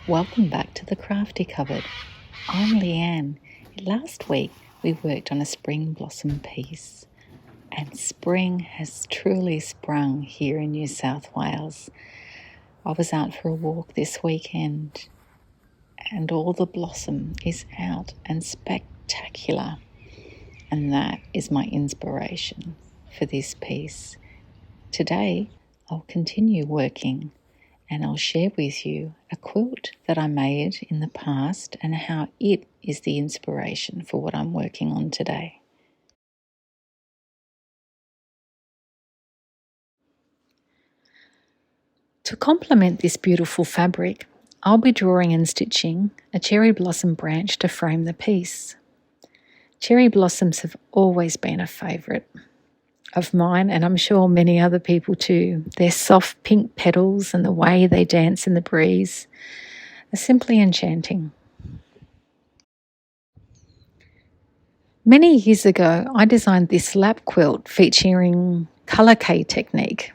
Welcome back to the Crafty Cupboard. I'm Leanne. Last week we worked on a spring blossom piece, and spring has truly sprung here in New South Wales. I was out for a walk this weekend and all the blossom is out and spectacular, and that is my inspiration for this piece. Today I'll continue working and I'll share with you a quilt that I made in the past and how it is the inspiration for what I'm working on today. To complement this beautiful fabric, I'll be drawing and stitching a cherry blossom branch to frame the piece. Cherry blossoms have always been a favourite of mine, and I'm sure many other people too. Their soft pink petals and the way they dance in the breeze are simply enchanting. Many years ago, I designed this lap quilt featuring colour K technique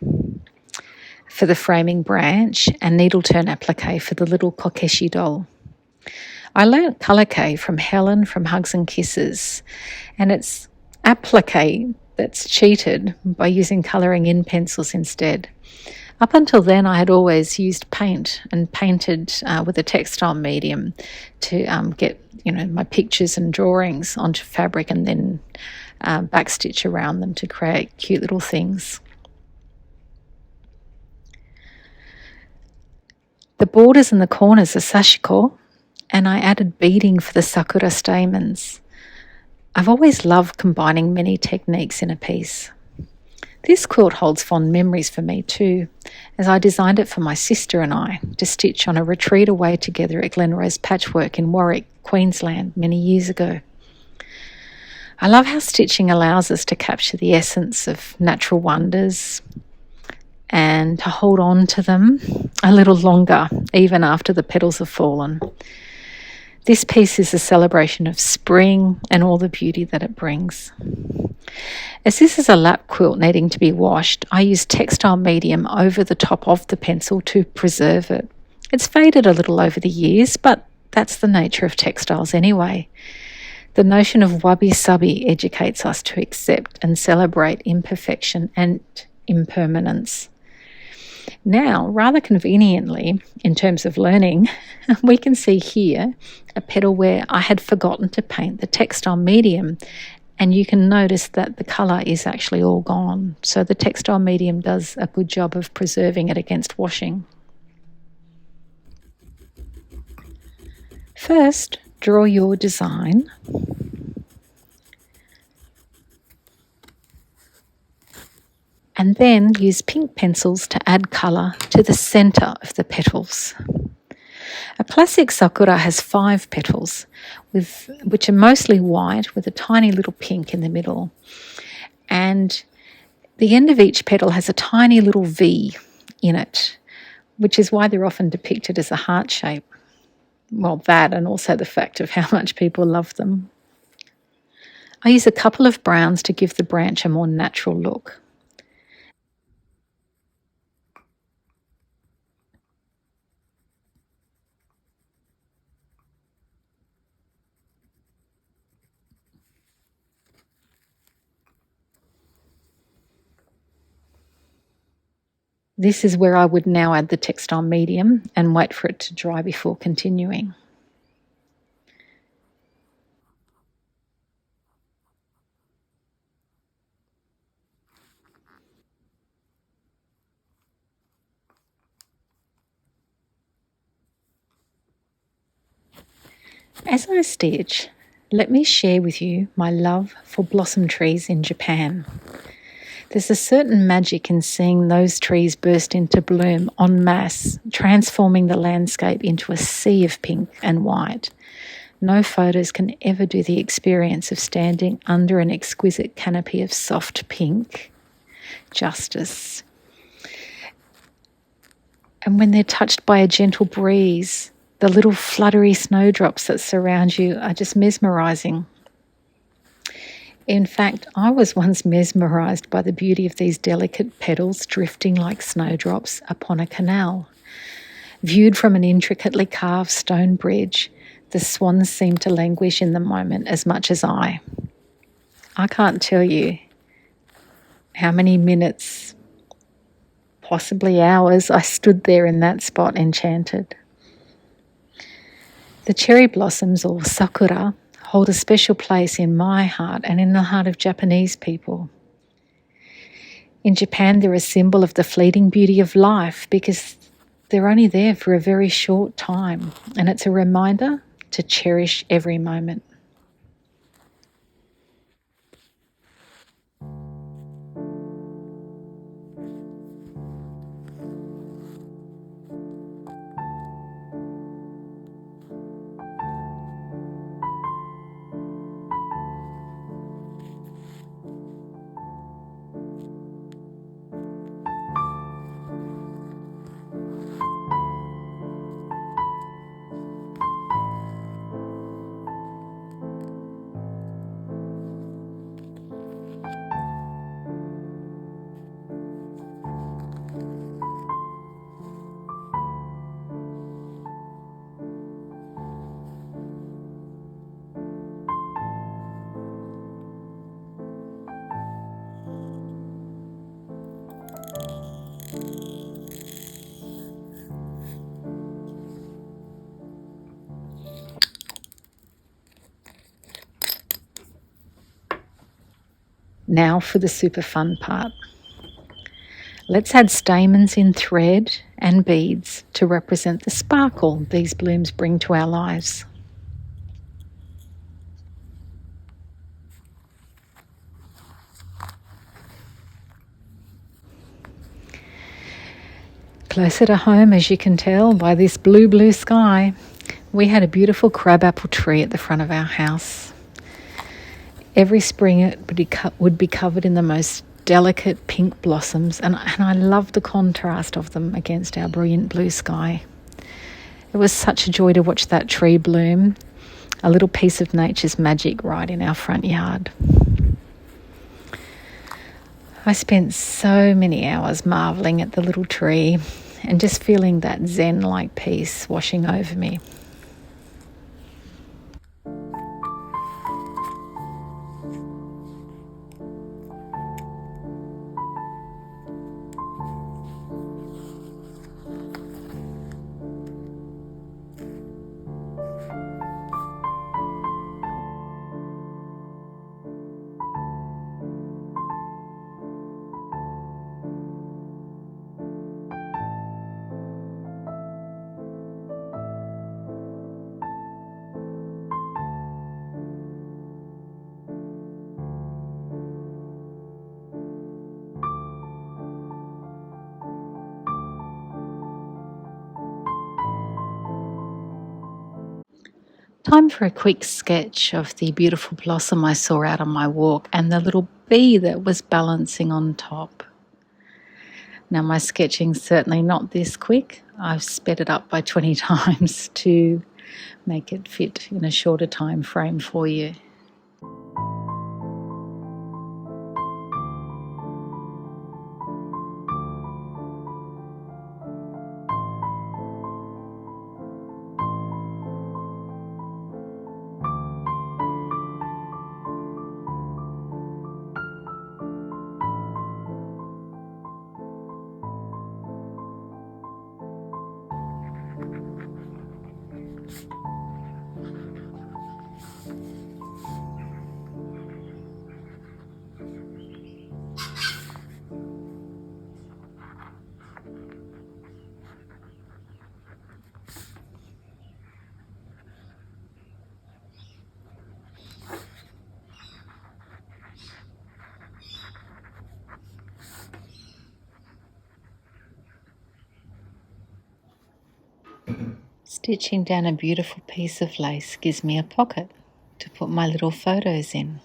for the framing branch and needle turn applique for the little Kokeshi doll. I learnt colour K from Helen from Hugs and Kisses, and it's applique that's cheated by using colouring in pencils instead. Up until then, I had always used paint and painted with a textile medium to get my pictures and drawings onto fabric and then backstitch around them to create cute little things. The borders and the corners are sashiko, and I added beading for the sakura stamens. I've always loved combining many techniques in a piece. This quilt holds fond memories for me too, as I designed it for my sister and I to stitch on a retreat away together at Glenrose Patchwork in Warwick, Queensland, many years ago. I love how stitching allows us to capture the essence of natural wonders and to hold on to them a little longer, even after the petals have fallen. This piece is a celebration of spring and all the beauty that it brings. As this is a lap quilt needing to be washed, I use textile medium over the top of the pencil to preserve it. It's faded a little over the years, but that's the nature of textiles anyway. The notion of wabi-sabi educates us to accept and celebrate imperfection and impermanence. Now, rather conveniently, in terms of learning, we can see here a petal where I had forgotten to paint the textile medium, and you can notice that the colour is actually all gone. So the textile medium does a good job of preserving it against washing. First, draw your design. And then use pink pencils to add colour to the centre of the petals. A classic sakura has 5 petals, which are mostly white with a tiny little pink in the middle. And the end of each petal has a tiny little V in it, which is why they're often depicted as a heart shape. Well, that and also the fact of how much people love them. I use a couple of browns to give the branch a more natural look. This is where I would now add the textile medium and wait for it to dry before continuing. As I stitch, let me share with you my love for blossom trees in Japan. There's a certain magic in seeing those trees burst into bloom en masse, transforming the landscape into a sea of pink and white. No photos can ever do the experience of standing under an exquisite canopy of soft pink justice. And when they're touched by a gentle breeze, the little fluttery snowdrops that surround you are just mesmerising. In fact, I was once mesmerised by the beauty of these delicate petals drifting like snowdrops upon a canal. Viewed from an intricately carved stone bridge, the swans seemed to languish in the moment as much as I. I can't tell you how many minutes, possibly hours, I stood there in that spot enchanted. The cherry blossoms, or sakura, hold a special place in my heart and in the heart of Japanese people. In Japan, they're a symbol of the fleeting beauty of life because they're only there for a very short time, and it's a reminder to cherish every moment. Now for the super fun part. Let's add stamens in thread and beads to represent the sparkle these blooms bring to our lives. Closer to home, as you can tell by this blue sky, we had a beautiful crabapple tree at the front of our house. Every spring it would be covered in the most delicate pink blossoms, and I loved the contrast of them against our brilliant blue sky. It was such a joy to watch that tree bloom, a little piece of nature's magic right in our front yard. I spent so many hours marvelling at the little tree and just feeling that zen-like peace washing over me. Time for a quick sketch of the beautiful blossom I saw out on my walk and the little bee that was balancing on top. Now, my sketching's certainly not this quick. I've sped it up by 20 times to make it fit in a shorter time frame for you. Stitching down a beautiful piece of lace gives me a pocket to put my little photos in.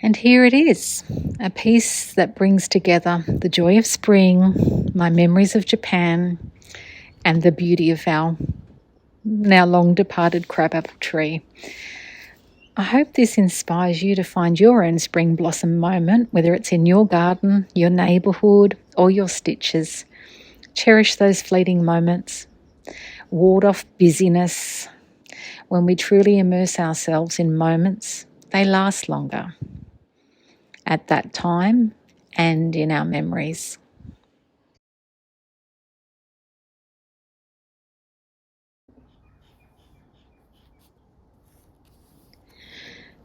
And here it is, a piece that brings together the joy of spring, my memories of Japan, and the beauty of our now long departed crabapple tree. I hope this inspires you to find your own spring blossom moment, whether it's in your garden, your neighbourhood, or your stitches. Cherish those fleeting moments. Ward off busyness. When we truly immerse ourselves in moments, they last longer. At that time and in our memories.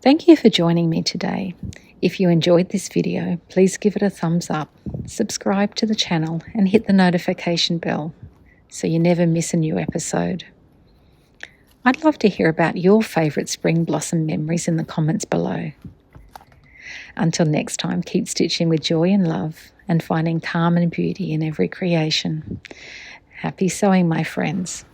Thank you for joining me today. If you enjoyed this video, please give it a thumbs up, subscribe to the channel and hit the notification bell so you never miss a new episode. I'd love to hear about your favourite spring blossom memories in the comments below. Until next time, keep stitching with joy and love and finding calm and beauty in every creation. Happy sewing, my friends.